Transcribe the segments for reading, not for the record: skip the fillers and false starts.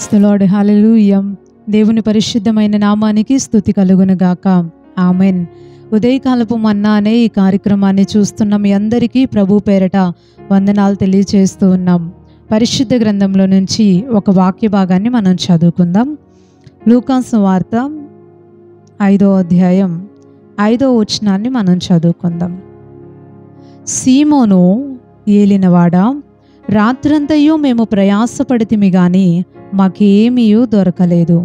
Praise the lord. హల్లెలూయా. దేవుని పరిశుద్ధమైన నామానికి స్తుతి కలుగును గాక. ఆమెన్. ఉదయకాలపు మన్నా అనే ఈ కార్యక్రమాన్ని చూస్తున్న మీ అందరికీ ప్రభు పేరట వందనాలు తెలియజేస్తూ ఉన్నాం. పరిశుద్ధ గ్రంథంలో నుంచి ఒక వాక్య భాగాన్ని మనం చదువుకుందాం. లూకాసు వార్త 5వ అధ్యాయం 5వ వచనాన్ని మనం చదువుకుందాం. సీమోను ఏలినవాడా, రాత్రంతయు మేము ప్రయాసపడితిమి గాని మాకేమీ దొరకలేదు.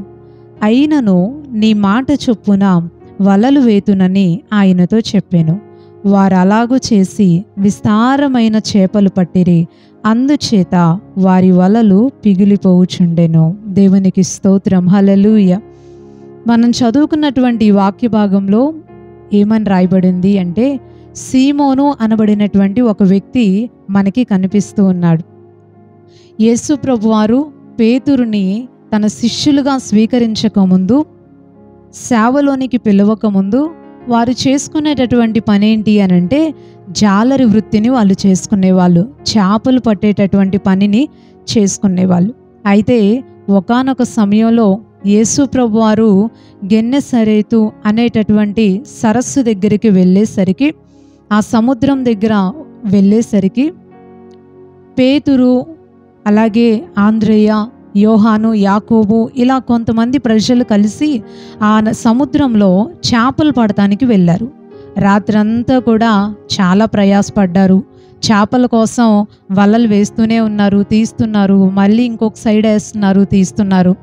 అయినను నీ మాట చొప్పున వలలు వేతునని ఆయనతో చెప్పాను. వారు అలాగూ చేసి విస్తారమైన చేపలు పట్టిరి, అందుచేత వారి వలలు పిగిలిపోవుచుండెను. దేవునికి స్తోత్రం. హల్లెలూయా. మనం చదువుకున్నటువంటి వాక్య భాగంలో ఏమని రాయబడింది అంటే, సీమోను అనబడినటువంటి ఒక వ్యక్తి మనకి కనిపిస్తూ ఉన్నాడు. యేసు ప్రభువారు పేతురుని తన శిష్యులుగా స్వీకరించకముందు, సేవలోనికి పిలవకముందు వారు చేసుకునేటటువంటి పని ఏంటి అని అంటే, జాలరి వృత్తిని వాళ్ళు చేసుకునేవాళ్ళు, చేపలు పట్టేటటువంటి పనిని చేసుకునేవాళ్ళు. అయితే ఒకానొక సమయంలో యేసు ప్రభువారు గెన్నెసరేతు అనేటటువంటి సరస్సు దగ్గరికి వెళ్ళేసరికి, ఆ సముద్రం దగ్గర వెళ్ళేసరికి పేతురు, అలాగే ఆంద్రేయ, యోహాను, యాకోబు ఇలా కొంతమంది ప్రజలు కలిసి ఆ సముద్రంలో చేపలు పడటానికి వెళ్ళారు. రాత్రంతా కూడా చాలా ప్రయాసపడ్డారు. చేపల కోసం వలలు వేస్తూనే ఉన్నారు, తీస్తున్నారు, మళ్ళీ ఇంకొక సైడ్ వేస్తున్నారు, తీస్తున్నారు.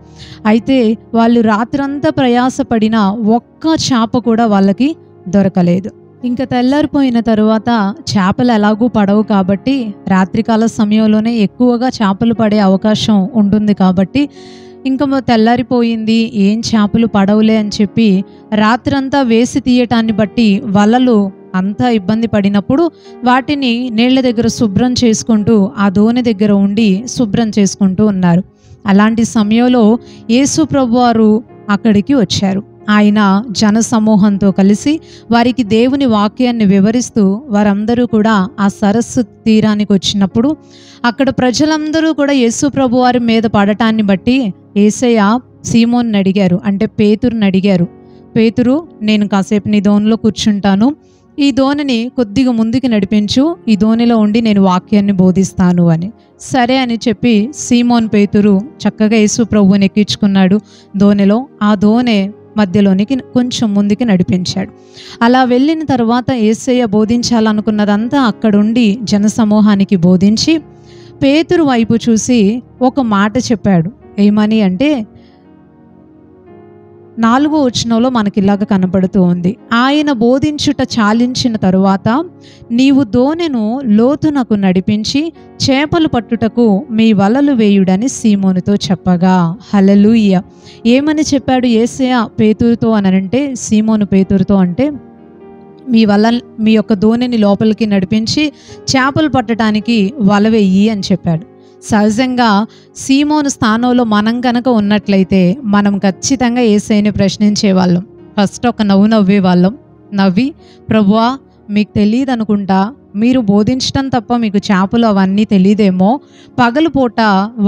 అయితే వాళ్ళు రాత్రంతా ప్రయాసపడిన ఒక్క చేప కూడా వాళ్ళకి దొరకలేదు. ఇంకా తెల్లారిపోయిన తరువాత చేపలు ఎలాగూ పడవు కాబట్టి, రాత్రికాల సమయంలోనే ఎక్కువగా చేపలు పడే అవకాశం ఉంటుంది కాబట్టి, ఇంకా తెల్లారిపోయింది, ఏం చేపలు పడవులే అని చెప్పి రాత్రంతా వేసి తీయటాన్ని బట్టి వలలు అంతా ఇబ్బంది పడినప్పుడు వాటిని నీళ్ల దగ్గర శుభ్రం చేసుకుంటూ, ఆ దోణి దగ్గర ఉండి శుభ్రం చేసుకుంటూ ఉన్నారు. అలాంటి సమయంలో యేసు ప్రభువారు అక్కడికి వచ్చారు. ఆయన జన సమూహంతో కలిసి వారికి దేవుని వాక్యాన్ని వివరిస్తూ, వారందరూ కూడా ఆ సరస్సు తీరానికి వచ్చినప్పుడు అక్కడ ప్రజలందరూ కూడా యేసు ప్రభు వారి మీద పడటాన్ని బట్టి యేసయ్య సీమోన్ని అడిగారు, అంటే పేతురుని అడిగారు, పేతురు, నేను కాసేపు నీ దోణిలో కూర్చుంటాను, ఈ దోణిని కొద్దిగా ముందుకు నడిపించు, ఈ దోణిలో ఉండి నేను వాక్యాన్ని బోధిస్తాను అని. సరే అని చెప్పి సీమోన్ పేతురు చక్కగా యేసు ప్రభువుని ఎక్కించుకున్నాడు దోణిలో. ఆ దోణె మధ్యలోనికి కొంచెం ముందుకి నడిపించాడు. అలా వెళ్ళిన తర్వాత యేసయ్య బోధించాలనుకున్నదంతా అక్కడుండి జనసమూహానికి బోధించి పేతురు వైపు చూసి ఒక మాట చెప్పాడు. ఏమని అంటే, 4వ వచనంలో మనకి ఇలాగ కనపడుతూ ఉంది. ఆయన బోధించుట చాలించిన తరువాత, నీవు దోణెను లోతునకు నడిపించి చేపలు పట్టుటకు మీ వలలు వేయుడని సీమోనుతో చెప్పగా. హల్లెలూయా. ఏమని చెప్పాడు యేసయ్య పేతురుతో అనంటే, సీమోను పేతురుతో అంటే, మీ యొక్క దోణిని లోపలికి నడిపించి చేపలు పట్టడానికి వల వేయి అని చెప్పాడు. సహజంగా సీమోను స్థానంలో మనం కనుక ఉన్నట్లయితే మనం ఖచ్చితంగా యేసయ్యని ప్రశ్నించేవాళ్ళం. ఫస్ట్ ఒక నవ్వు నవ్వేవాళ్ళం. నవ్వి, ప్రభువా మీకు తెలియదు అనుకుంటా, మీరు బోధించడం తప్ప మీకు చేపలు అవన్నీ తెలియదేమో, పగలుపూట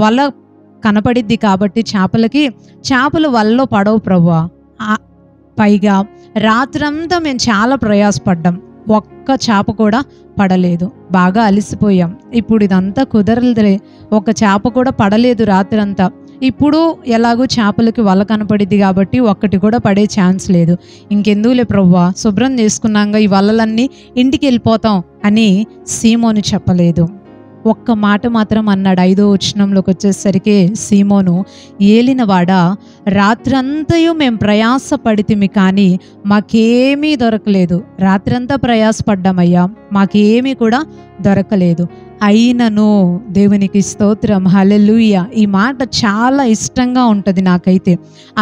వల కనపడిద్ది కాబట్టి చేపలు వలలో పడవు ప్రభువా, పైగా రాత్రంతా మేము చాలా ప్రయాసపడ్డాం, ఒక్క చేప కూడా పడలేదు, బాగా అలసిపోయాం, ఇప్పుడు ఇదంతా కుదరలేదులే, ఒక చేప కూడా పడలేదు రాత్రంతా, ఇప్పుడు ఎలాగో చేపలకి వల కనపడిద్ది కాబట్టి ఒక్కటి కూడా పడే ఛాన్స్ లేదు, ఇంకెందుకులే ప్రభువా, శుభ్రం చేసుకున్నాక ఈ వలలన్నీ ఇంటికి వెళ్ళిపోతాం అని సీమోను చెప్పలేదు. ఒక్క మాట మాత్రం అన్నాడు. 5వ వచనంలోకి వచ్చేసరికి, సీమోను ఏలినవాడా, రాత్రంతయు మేము ప్రయాసపడితిమి కానీ మాకేమీ దొరకలేదు. రాత్రంతా ప్రయాసపడ్డామయ్యా, మాకేమీ కూడా దొరకలేదు. అయినను, దేవునికి స్తోత్రం, హల్లెలూయా. ఈ మాట చాలా ఇష్టంగా ఉంటుంది నాకైతే.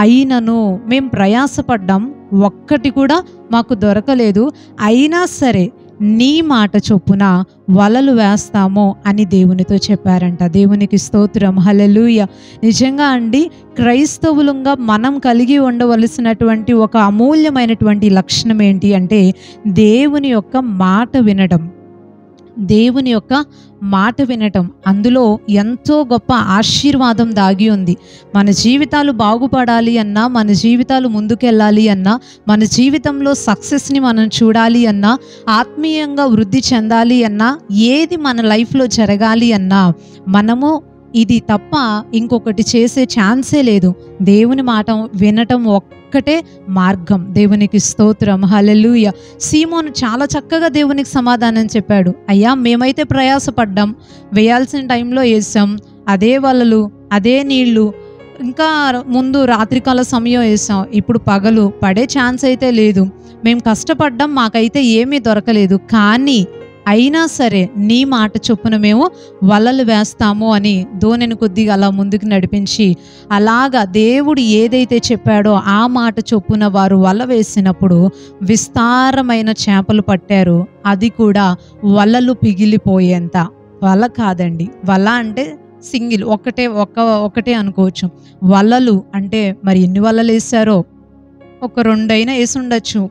అయినను మేము ప్రయాసపడ్డాం, ఒక్కటి కూడా మాకు దొరకలేదు, అయినా సరే నీ మాట చొప్పున వలలు వేస్తాము అని దేవునితో చెప్పారంట. దేవునికి స్తోత్రం, హల్లెలూయా. నిజంగా అండి, క్రైస్తవులుగా మనం కలిగి ఉండవలసినటువంటి ఒక అమూల్యమైనటువంటి లక్షణం ఏంటి అంటే, దేవుని యొక్క మాట వినడం. దేవుని యొక్క మాట వినటం, అందులో ఎంతో గొప్ప ఆశీర్వాదం దాగి ఉంది. మన జీవితాలు బాగుపడాలి అన్నా, మన జీవితాలు ముందుకెళ్ళాలి అన్నా, మన జీవితంలో సక్సెస్ని మనం చూడాలి అన్నా, ఆత్మీయంగా వృద్ధి చెందాలి అన్నా, ఏది మన లైఫ్లో జరగాలి అన్నా మనము ఇది తప్ప ఇంకొకటి చేసే ఛాన్సే లేదు. దేవుని మాట వినటం ఒక్కటే మార్గం. దేవునికి స్తోత్రం, హల్లెలూయా. సీమోను చాలా చక్కగా దేవునికి సమాధానం చెప్పాడు. అయ్యా, మేమైతే ప్రయాసపడ్డాం, వేయాల్సిన టైంలో వేసాం, అదే వలలు, అదే నీళ్లు, ఇంకా ముందు రాత్రికాల సమయం వేసాం, ఇప్పుడు పగలు, పడే ఛాన్స్ అయితే లేదు. మేము కష్టపడ్డాం, మాకైతే ఏమీ దొరకలేదు. కానీ అయినా సరే నీ మాట చొప్పున మేము వలలు వేస్తాము అని దోణిని కొద్దిగా అలా ముందుకు నడిపించి, అలాగా దేవుడు ఏదైతే చెప్పాడో ఆ మాట చొప్పున వారు వల వేసినప్పుడు విస్తారమైన చేపలు పట్టారు. అది కూడా వలలు పిగిలిపోయేంత. వల కాదండి, వల అంటే సింగిల్, ఒకటే అనుకోవచ్చు. వలలు అంటే మరి ఎన్ని వలలు వేసారో, ఒక 2 అయినా వేసి ఉండొచ్చు,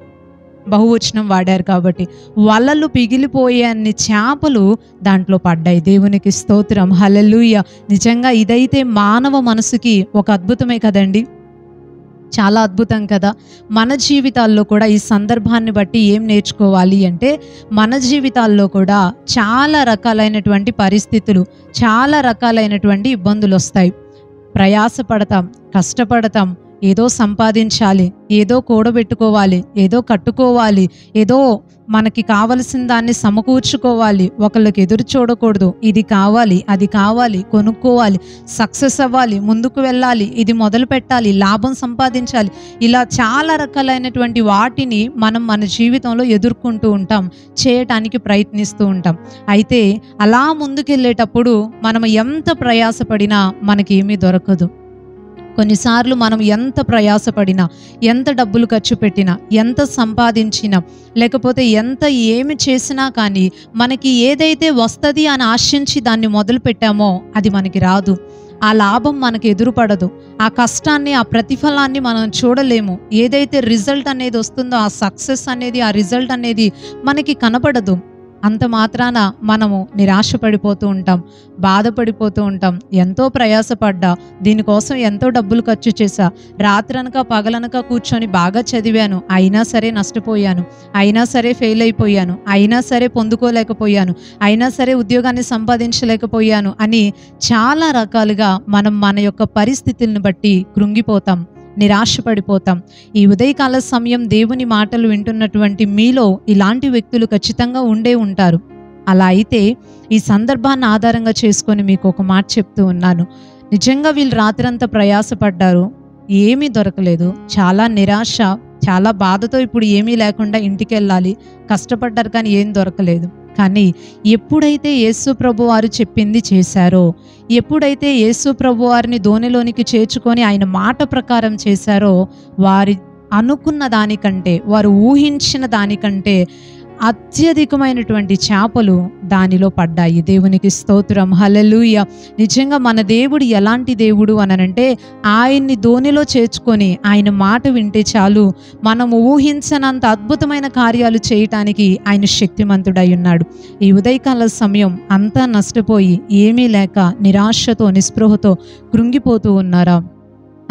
బహువచనం వాడారు కాబట్టి. వలలు పిగిలిపోయే అన్ని చేపలు దాంట్లో పడ్డాయి. దేవునికి స్తోత్రం, హల్లెలూయా. నిజంగా ఇదైతే మానవ మనసుకి ఒక అద్భుతమే కదండి, చాలా అద్భుతం కదా. మన జీవితాల్లో కూడా ఈ సందర్భాన్ని బట్టి ఏం నేర్చుకోవాలి అంటే, మన జీవితాల్లో కూడా చాలా రకాలైనటువంటి పరిస్థితులు, చాలా రకాలైనటువంటి ఇబ్బందులు వస్తాయి. ప్రయాసపడతాం, కష్టపడతాం, ఏదో సంపాదించాలి, ఏదో కూడబెట్టుకోవాలి, ఏదో కట్టుకోవాలి, ఏదో మనకి కావలసిన దాన్ని సమకూర్చుకోవాలి, ఒకళ్ళకి ఎదురు చూడకూడదు, ఇది కావాలి, అది కావాలి, కొనుక్కోవాలి, సక్సెస్ అవ్వాలి, ముందుకు వెళ్ళాలి, ఇది మొదలు పెట్టాలి, లాభం సంపాదించాలి. ఇలా చాలా రకాలైనటువంటి వాటిని మనం మన జీవితంలో ఎదుర్కొంటూ ఉంటాం, చేయటానికి ప్రయత్నిస్తూ ఉంటాం. అయితే అలా ముందుకెళ్ళేటప్పుడు మనం ఎంత ప్రయాసపడినా మనకి ఏమీ దొరకదు. కొన్నిసార్లు మనం ఎంత ప్రయాసపడినా, ఎంత డబ్బులు ఖర్చు పెట్టినా, ఎంత సంపాదించినా, లేకపోతే ఎంత ఏమి చేసినా కానీ మనకి ఏదైతే వస్తుంది అని ఆశించి దాన్ని మొదలు పెట్టామో అది మనకి రాదు. ఆ లాభం మనకి ఎదురుపడదు. ఆ కష్టాన్ని, ఆ ప్రతిఫలాన్ని మనం చూడలేము. ఏదైతే రిజల్ట్ అనేది వస్తుందో, ఆ సక్సెస్ అనేది, ఆ రిజల్ట్ అనేది మనకి కనపడదు. అంత మాత్రాన మనము నిరాశపడిపోతూ ఉంటాం, బాధపడిపోతూ ఉంటాం. ఎంతో ప్రయాసపడ్డా, దీనికోసం ఎంతో డబ్బులు ఖర్చు చేశా, రాత్రనక పగలనక కూర్చొని బాగా చదివాను, అయినా సరే నష్టపోయాను, అయినా సరే ఫెయిల్ అయిపోయాను, అయినా సరే పొందుకోలేకపోయాను, అయినా సరే ఉద్యోగాన్ని సంపాదించలేకపోయాను అని చాలా రకాలుగా మనం మన యొక్క పరిస్థితులను బట్టి కృంగిపోతాం, నిరాశపడిపోతాం. ఈ ఉదయకాల సమయం దేవుని మాటలు వింటున్నటువంటి మీలో ఇలాంటి వ్యక్తులు ఖచ్చితంగా ఉండే ఉంటారు. అలా అయితే ఈ సందర్భాన్ని ఆధారంగా చేసుకొని మీకు ఒక మాట చెప్తూ ఉన్నాను. నిజంగా వీళ్ళు రాత్రంతా ప్రయాసపడ్డారు, ఏమీ దొరకలేదు, చాలా నిరాశ, చాలా బాధతో ఇప్పుడు ఏమీ లేకుండా ఇంటికి వెళ్ళాలి, కష్టపడ్డారు కానీ ఏం దొరకలేదు. కానీ ఎప్పుడైతే యేసు ప్రభు వారు చెప్పింది చేశారో, ఎప్పుడైతే యేసు ప్రభు వారిని దోణిలోనికి చేర్చుకొని ఆయన మాట ప్రకారం చేశారో, వారి అనుకున్న దానికంటే, వారు ఊహించిన దానికంటే అత్యధికమైనటువంటి చేపలు దానిలో పడ్డాయి. దేవునికి స్తోత్రం, హల్లెలూయా. నిజంగా మన దేవుడు ఎలాంటి దేవుడు అనంటే, ఆయన్ని దోణిలో చేర్చుకొని ఆయన మాట వింటే చాలు, మనము ఊహించనంత అద్భుతమైన కార్యాలు చేయటానికి ఆయన శక్తిమంతుడై ఉన్నాడు. ఈ ఉదయకాల సమయం అంతా నష్టపోయి ఏమీ లేక నిరాశతో, నిస్పృహతో కృంగిపోతూ ఉన్నారా?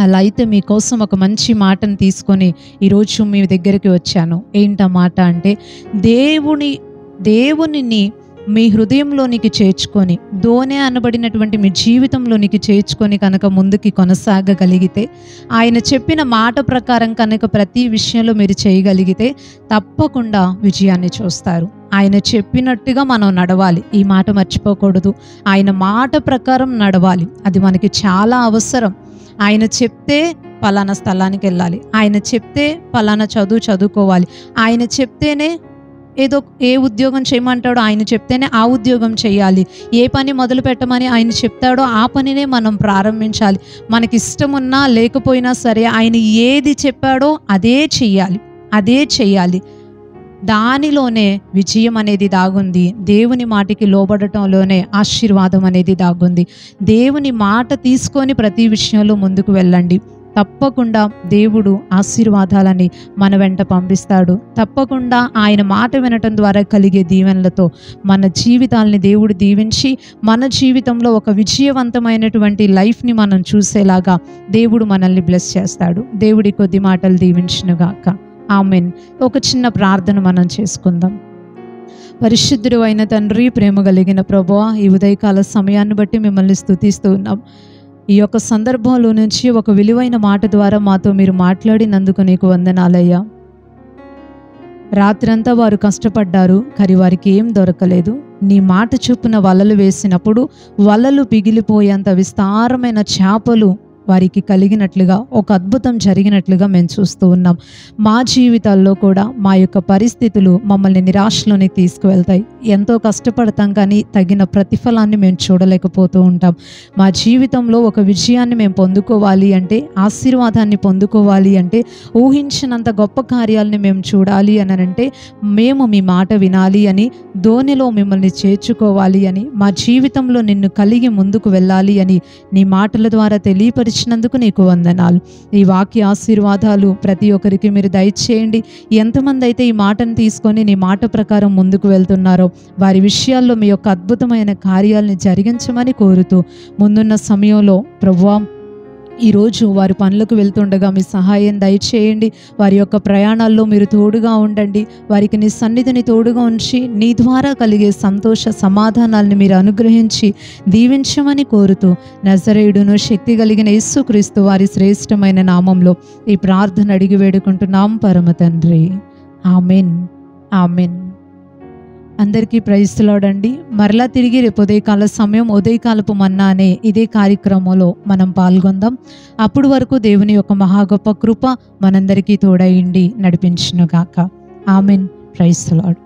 అలా అయితే మీకోసం ఒక మంచి మాటను తీసుకొని ఈరోజు మీ దగ్గరికి వచ్చాను. ఏంటా మాట అంటే, దేవునిని మీ హృదయంలోనికి చేర్చుకొని, దోణి అనబడినటువంటి మీ జీవితంలోనికి చేర్చుకొని కనుక ముందుకి కొనసాగగలిగితే, ఆయన చెప్పిన మాట ప్రకారం కనుక ప్రతి విషయంలో మీరు చేయగలిగితే తప్పకుండా విజయాన్ని చూస్తారు. ఆయన చెప్పినట్టుగా మనం నడవాలి. ఈ మాట మర్చిపోకూడదు. ఆయన మాట ప్రకారం నడవాలి. అది మనకి చాలా అవసరం. ఆయన చెప్తే పలానా స్థలానికి వెళ్ళాలి, ఆయన చెప్తే పలానా చదువుకోవాలి, ఆయన చెప్తేనే ఏ ఉద్యోగం చేయమంటాడో ఆయన చెప్తేనే ఆ ఉద్యోగం చేయాలి, ఏ పని మొదలు పెట్టమని ఆయన చెప్తాడో ఆ పనినే మనం ప్రారంభించాలి. మనకి ఇష్టం ఉన్నా లేకపోయినా సరే ఆయన ఏది చెప్పాడో అదే చెయ్యాలి. దానిలోనే విజయం అనేది దాగుంది. దేవుని మాటకి లోబడటంలోనే ఆశీర్వాదం అనేది దాగుంది. దేవుని మాట తీసుకొని ప్రతి విషయంలో ముందుకు వెళ్ళండి. తప్పకుండా దేవుడు ఆశీర్వాదాలని మన వెంట పంపిస్తాడు. తప్పకుండా ఆయన మాట వినటం ద్వారా కలిగే దీవెనలతో మన జీవితాలని దేవుడు దీవించి మన జీవితంలో ఒక విజయవంతమైనటువంటి లైఫ్ని మనం చూసేలాగా దేవుడు మనల్ని బ్లెస్ చేస్తాడు. దేవుడి కొద్ది మాటలు దీవించునుగాక. ఆమెన్. ఒక చిన్న ప్రార్థన మనం చేసుకుందాం. పరిశుద్ధుడు అయిన తండ్రి, ప్రేమ కలిగిన ప్రభువా, ఈ ఉదయకాల సమయాన్ని బట్టి మిమ్మల్ని స్తుతిస్తూ ఉన్నాం. ఈ యొక్క సందర్భంలో నుంచి ఒక విలువైన మాట ద్వారా మాతో మీరు మాట్లాడినందుకు నీకు వందనాలయ్యా. రాత్రంతా వారు కష్టపడ్డారు, కానీ వారికి ఏం దొరకలేదు. నీ మాట చొప్పున వలలు వేసినప్పుడు వలలు పిగిలిపోయేంత విస్తారమైన చేపలు వారికి కలిగినట్లుగా, ఒక అద్భుతం జరిగినట్లుగా మేము చూస్తూ ఉన్నాం. మా జీవితాల్లో కూడా మా యొక్క పరిస్థితులు మమ్మల్ని నిరాశలోనికి తీసుకువెళ్తాయి. ఎంతో కష్టపడతాం, కానీ తగిన ప్రతిఫలాన్ని మేము చూడలేకపోతూ ఉంటాం. మా జీవితంలో ఒక విజయాన్ని మేము పొందుకోవాలి అంటే, ఆశీర్వాదాన్ని పొందుకోవాలి అంటే, ఊహించినంత గొప్ప కార్యాలని మేము చూడాలి అని అంటే, మేము మీ మాట వినాలి అని, ధోనిలో మిమ్మల్ని చేర్చుకోవాలి అని, మా జీవితంలో నిన్ను కలిగి ముందుకు వెళ్ళాలి అని నీ మాటల ద్వారా తెలియపరిచినందుకు నీకు వందనాలు. ఈ వాక్య ఆశీర్వాదాలు ప్రతి ఒక్కరికి మీరు దయచేయండి. ఎంతమంది అయితే ఈ మాటను తీసుకొని నీ మాట ప్రకారం ముందుకు వెళ్తున్నారో వారి విషయాల్లో మీ యొక్క అద్భుతమైన కార్యాలను జరిగించమని కోరుతూ, ముందున్న సమయంలో ప్రభువా, ఈరోజు వారి పనులకు వెళ్తుండగా మీ సహాయం దయచేయండి. వారి యొక్క ప్రయాణాల్లో మీరు తోడుగా ఉండండి. వారికి నీ సన్నిధిని తోడుగా ఉంచి నీ ద్వారా కలిగే సంతోష సమాధానాలను మీరు అనుగ్రహించి దీవించమని కోరుతూ, నజరేయుడును శక్తి కలిగిన యేసుక్రీస్తు వారి శ్రేష్టమైన నామంలో ఈ ప్రార్థన అడిగి వేడుకుంటున్నాం పరమ తండ్రి. ఆమెన్. ఆమెన్. అందరికీ ప్రైజ్ ది లార్డ్ అండి. మరలా తిరిగి రేపు ఉదయకాల సమయం ఉదయకాలపు మన్నా అనే ఇదే కార్యక్రమంలో మనం పాల్గొందాం. అప్పుడు వరకు దేవుని యొక్క మహా గొప్ప కృప మనందరికీ తోడైండి నడిపించునుగాక. ఆమెన్. Praise the lord.